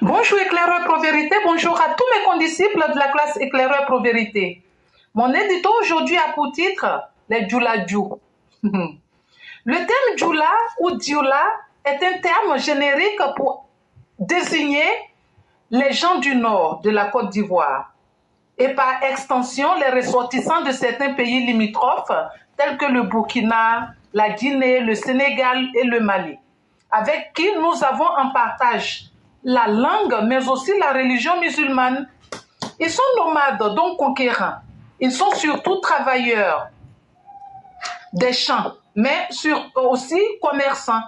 Bonjour éclaireur Pro-Vérité, bonjour à tous mes condisciples de la classe éclaireur Pro-Vérité. Mon édito aujourd'hui a pour titre les Djoula-Djou. Le terme Djoula ou Dioula est un terme générique pour désigner les gens du nord de la Côte d'Ivoire et par extension les ressortissants de certains pays limitrophes tels que le Burkina, la Guinée, le Sénégal et le Mali, avec qui nous avons en partage la langue mais aussi la religion musulmane. Ils sont nomades, donc conquérants. Ils sont surtout travailleurs des champs, mais aussi commerçants.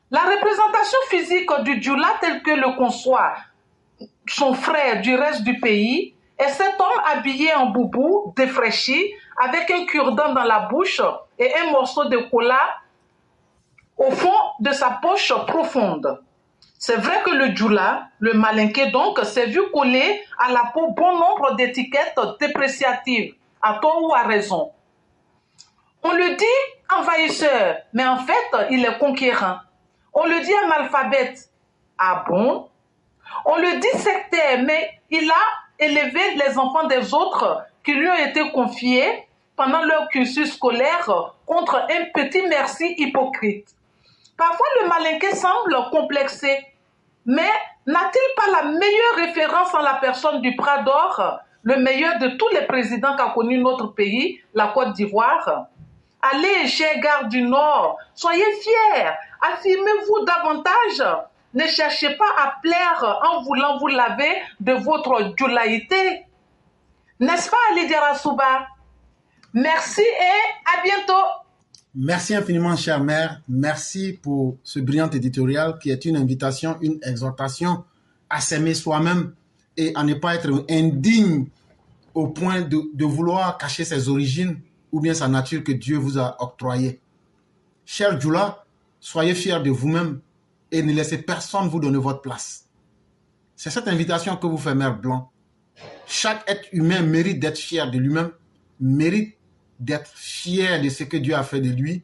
La représentation physique du Djoula tel que le conçoit son frère du reste du pays est cet homme habillé en boubou, défraîchi, avec un cure-dent dans la bouche et un morceau de cola au fond de sa poche profonde. C'est vrai que le Djoula, le malinqué donc, s'est vu coller à la peau bon nombre d'étiquettes dépréciatives, à tort ou à raison. On le dit envahisseur, mais en fait, il est conquérant. On le dit analphabète. Ah bon? On le dit sectaire, mais il a élevé les enfants des autres qui lui ont été confiés pendant leur cursus scolaire contre un petit merci hypocrite. Parfois, le malinqué semble complexé, mais n'a-t-il pas la meilleure référence en la personne du Bras d'Or, le meilleur de tous les présidents qu'a connu notre pays, la Côte d'Ivoire? Allez, chers gardes du Nord, soyez fiers, affirmez-vous davantage. Ne cherchez pas à plaire en voulant vous laver de votre djoulaïté. N'est-ce pas, Lydia Rassouba? Merci et à bientôt. Merci infiniment, chère mère. Merci pour ce brillant éditorial qui est une invitation, une exhortation à s'aimer soi-même et à ne pas être indigne au point de vouloir cacher ses origines ou bien sa nature que Dieu vous a octroyée. Cher Djoula, soyez fiers de vous-même et ne laissez personne vous donner votre place. C'est cette invitation que vous fait Mère Blanc. Chaque être humain mérite d'être fier de lui-même, mérite d'être fier de ce que Dieu a fait de lui.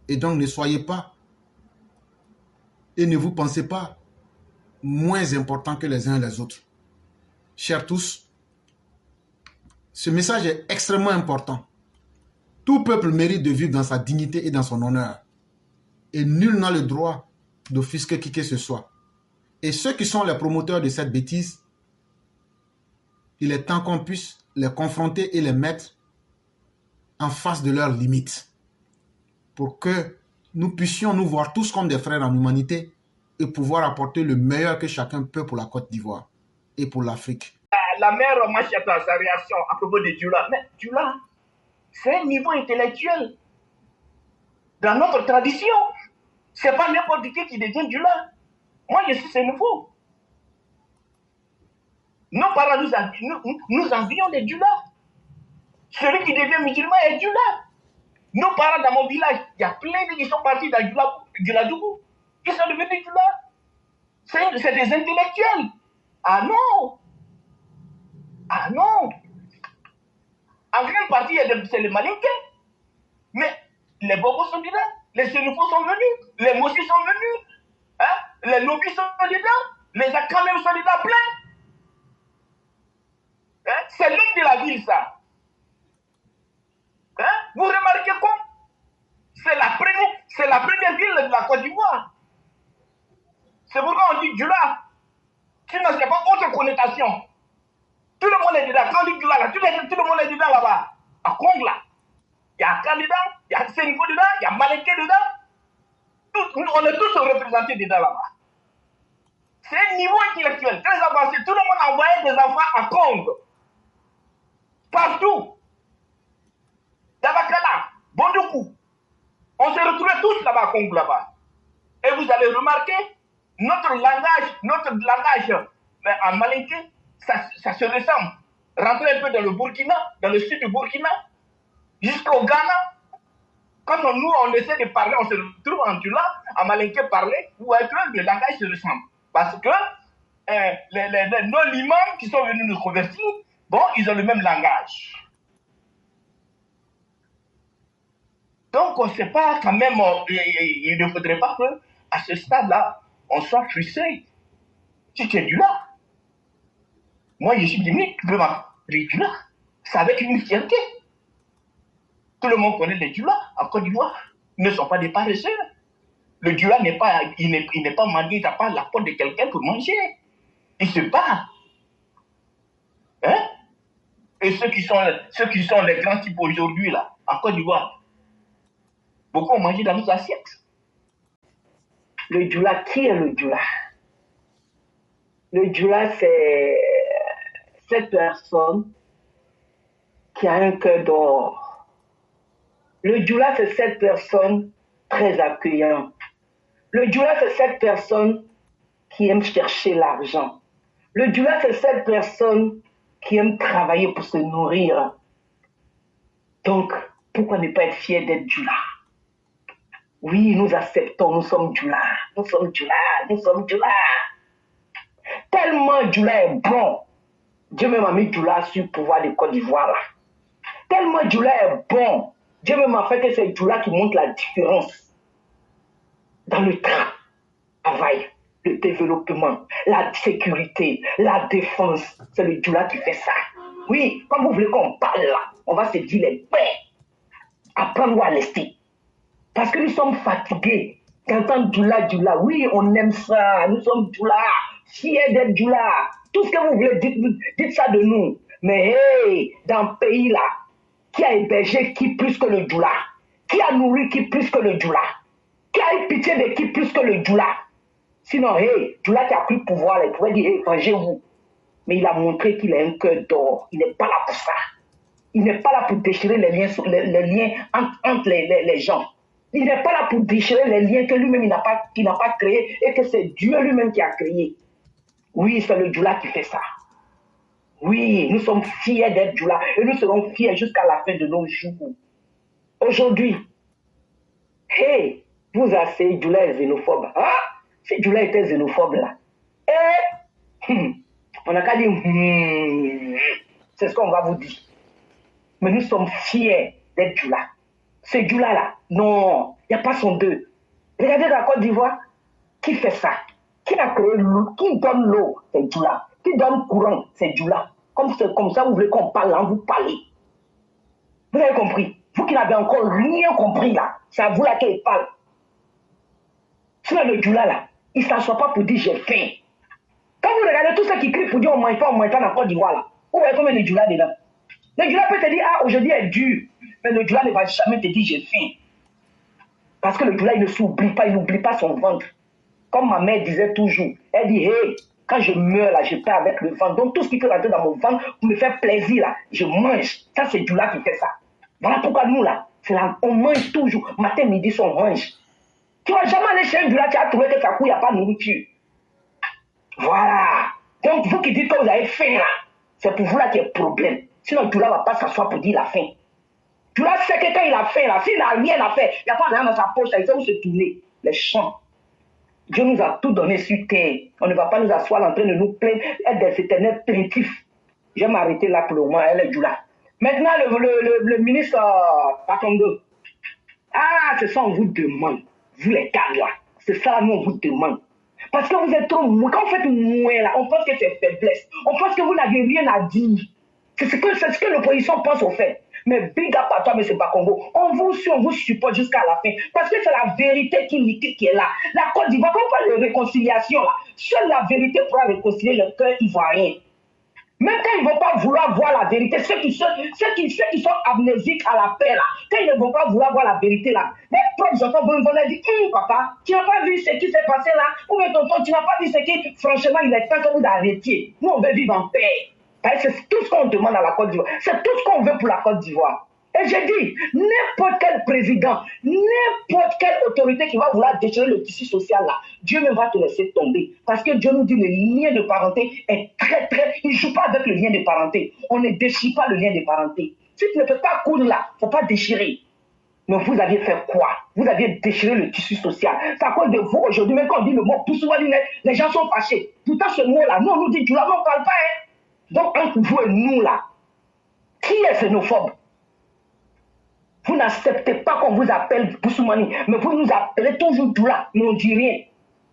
Et donc ne soyez pas et ne vous pensez pas moins importants que les uns et les autres. Chers tous, ce message est extrêmement important. Tout peuple mérite de vivre dans sa dignité et dans son honneur. Et nul n'a le droit d'offusquer qui que ce soit. Et ceux qui sont les promoteurs de cette bêtise, il est temps qu'on puisse les confronter et les mettre en face de leurs limites pour que nous puissions nous voir tous comme des frères en humanité et pouvoir apporter le meilleur que chacun peut pour la Côte d'Ivoire et pour l'Afrique. La mère Machata, sa réaction à propos de Djoula. Mais Djoula, c'est un niveau intellectuel. Dans notre tradition, c'est pas n'importe qui devient Djoula. Moi, je suis nouveau. Nos parents nous envions des Djoulas. Celui qui devient musulman est Djoula. Nos parents dans mon village, il y a plein de qui sont partis dans Djoula-Dougou. Ils sont devenus Djoula. C'est des intellectuels. Ah non. Ah non. En grande partie, c'est les malinqués. Mais les Bobos sont dedans. Les Sénéfaux sont venus. Les Mossis sont venus. Hein? Les Nobis sont dedans. Les Akamem sont dedans plein. Hein? C'est l'homme de la ville, ça. Hein? Vous remarquez quoi? C'est la première ville de la Côte d'Ivoire. C'est pourquoi on dit Djoula. Sinon, ce n'est pas autre connotation. Tout le monde est dedans. Quand on dit Djoula, tout le monde est dedans là-bas. À Congo, là. Il y a Akan dedans, il y a Sénégo dedans, il y a Malinké dedans. On est tous représentés dedans là-bas. C'est un niveau intellectuel très avancé. Tout le monde envoyait des enfants à Congo. Partout. Dabakala, Bondoukou. On se retrouvait tous là-bas à Congo là-bas. Et vous allez remarquer, notre langage en malinké, ça se ressemble. Rentrez un peu dans le Burkina, dans le sud du Burkina, jusqu'au Ghana. Quand on essaie de parler, on se retrouve en Djoula, en malinké parler, vous voyez que le langage se ressemble. Parce que nos limans qui sont venus nous convertir, bon, ils ont le même langage. Donc, on ne sait pas quand même, il ne faudrait pas qu'à ce stade-là, on soit frustré. Si tu es du là, moi je suis limite, tu peux m'appeler du là. C'est avec une fierté. Tout le monde connaît les Dula en Côte d'Ivoire. Ils ne sont pas des paresseux. Le Dula n'est pas, il n'est pas mendiant, il n'a pas la porte de quelqu'un pour manger. Il se bat. Hein? Et ceux qui sont les grands types aujourd'hui, là, en Côte d'Ivoire, beaucoup ont mangé dans nos assiettes. Le Dula, qui est le Dula? Le Dula, c'est cette personne qui a un cœur d'or. Le Dula, c'est cette personne très accueillante. Le Dula, c'est cette personne qui aime chercher l'argent. Le Dula, c'est cette personne qui aime travailler pour se nourrir. Donc, pourquoi ne pas être fier d'être Dula? Oui, nous acceptons, nous sommes Dula. Nous sommes Dula, nous sommes Dula. Tellement Dula est bon. Dieu même a mis Dula sur le pouvoir de Côte d'Ivoire. Tellement Dula est bon. Dieu même a fait que c'est Dula qui montre la différence dans le travail, le développement, la sécurité, la défense. C'est le Dula qui fait ça. Oui, quand vous voulez qu'on parle là, on va se dire les paix. Apprendre à laisser. Parce que nous sommes fatigués d'entendre Dula, Dula. Oui, on aime ça. Nous sommes Dula. Fiers d'être Dula. Tout ce que vous voulez, dites ça de nous. Mais hey, dans le pays là, qui a hébergé qui plus que le Dula? Qui a nourri qui plus que le Dula? Qui a eu pitié de qui plus que le Dula? Sinon, hey, Dula qui a pris le pouvoir, il pourrait dire, hey, vengez-vous. Mais il a montré qu'il a un cœur d'or. Il n'est pas là pour ça. Il n'est pas là pour déchirer les liens entre les gens. Il n'est pas là pour déchirer les liens que lui-même il n'a pas créés et que c'est Dieu lui-même qui a créé. Oui, c'est le Dula qui fait ça. Oui, nous sommes fiers d'être Dula et nous serons fiers jusqu'à la fin de nos jours. Aujourd'hui, hey, vous asseyez, Dula est xénophobe. Ah, si Dula était xénophobe là, on n'a qu'à dire, c'est ce qu'on va vous dire. Mais nous sommes fiers d'être Dula. Ce Dula là, non, il n'y a pas son deux. Regardez la Côte d'Ivoire, qui fait ça? Qui a créé l'eau? Qui donne l'eau? C'est Dula. Qui donne courant? C'est Dula. Comme ça, vous voulez qu'on parle là, vous parlez. Vous avez compris? Vous qui n'avez encore rien compris là, c'est à vous là qu'il parle. Sinon le Dula là, il ne s'assoit pas pour dire j'ai faim. Quand vous regardez tous ceux qui crient pour dire on mange pas dans la Côte d'Ivoire là, vous voyez combien de Dula dedans? Le Dula peut te dire, ah, aujourd'hui est dur. Mais le Dula ne va jamais te dire j'ai faim. Parce que le Dula, il ne s'oublie pas, il n'oublie pas son ventre. Comme ma mère disait toujours, elle dit, hey, quand je meurs là, je pars avec le ventre. Donc tout ce qui peut rentrer dans mon ventre pour me faire plaisir là, je mange. Ça, c'est Dula qui fait ça. Voilà pourquoi nous là, on mange toujours. Matin, midi, on mange. Tu ne vas jamais aller chez un Dula, tu as trouvé que ça couille, il n'y a pas de nourriture. Voilà. Donc vous qui dites que vous avez faim là, c'est pour vous là qu'il y a problème. Sinon, Dula ne va pas s'asseoir pour dire la faim. Dula sait que quand il a faim là, s'il n'a rien à faire, il n'y a pas rien dans sa poche, il sait où se tourner. Les champs. Dieu nous a tout donné sur terre. On ne va pas nous asseoir en train de nous plaindre, être des éternels plaintifs. Je vais m'arrêter là pour le moment, elle est Dula. Maintenant, le ministre Patongo. Ah, c'est ça on vous demande. Vous les gars là, c'est ça nous on vous demande. Parce que vous êtes trop mou. Quand vous faites mouer là, on pense que c'est faiblesse. On pense que vous n'avez rien à dire. C'est ce que l'opposition pense au fait. Mais big up à toi, M. Bakongo. On vous supporte jusqu'à la fin. Parce que c'est la vérité qui est là. La Côte d'Ivoire, quand on parle de réconciliation, là, seule la vérité pourra réconcilier le cœur ivoirien. Même quand ils ne vont pas vouloir voir la vérité, ceux qui sont amnésiques à la paix, là, quand ils ne vont pas vouloir voir la vérité, là, les propres enfants vont leur dire, papa, tu n'as pas vu ce qui s'est passé là, ou bien tonton, tu n'as pas vu ce qui, franchement, il est temps que vous arrêtiez. Nous, on veut vivre en paix. C'est tout ce qu'on demande à la Côte d'Ivoire. C'est tout ce qu'on veut pour la Côte d'Ivoire. Et j'ai dit, n'importe quel président, n'importe quelle autorité qui va vouloir déchirer le tissu social là, Dieu ne va te laisser tomber. Parce que Dieu nous dit le lien de parenté est il ne joue pas avec le lien de parenté. On ne déchire pas le lien de parenté. Si tu ne peux pas coudre là, il ne faut pas déchirer. Mais vous aviez fait quoi? Vous aviez déchiré le tissu social. C'est à cause de vous aujourd'hui, même quand on dit le mot Poussouani, les gens sont fâchés. Pourtant ce mot là, nous on nous dit, tu là, on ne parle pas. Hein? Donc entre vous et nous là, qui est xénophobe? Vous n'acceptez pas qu'on vous appelle Boussoumani, mais vous nous appelez toujours Dula, mais on ne dit rien.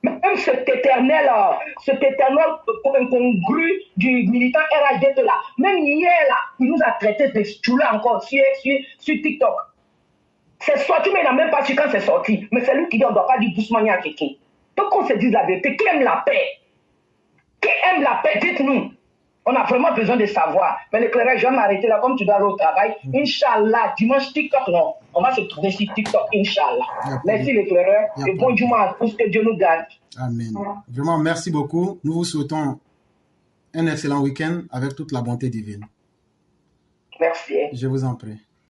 Même cet éternel incongru du militant RHDT là, même hier là, il nous a traité de Djoula encore sur TikTok. C'est sorti, mais il n'a même pas su quand c'est sorti. Mais c'est lui qui dit on ne doit pas dire doucement à quelqu'un. Donc qu'on se dise la vérité. Qui aime la paix? Qui aime la paix? Dites-nous. On a vraiment besoin de savoir. Mais l'éclairage, je vais m'arrêter là, comme tu dois aller au travail. Inch'Allah, dimanche TikTok, non. On va se trouver sur TikTok, Inch'Allah. Merci l'éclaireur. Et bon dimanche à tous, que Dieu nous garde. Amen. Vraiment, merci beaucoup. Nous vous souhaitons un excellent week-end avec toute la bonté divine. Merci. Je vous en prie.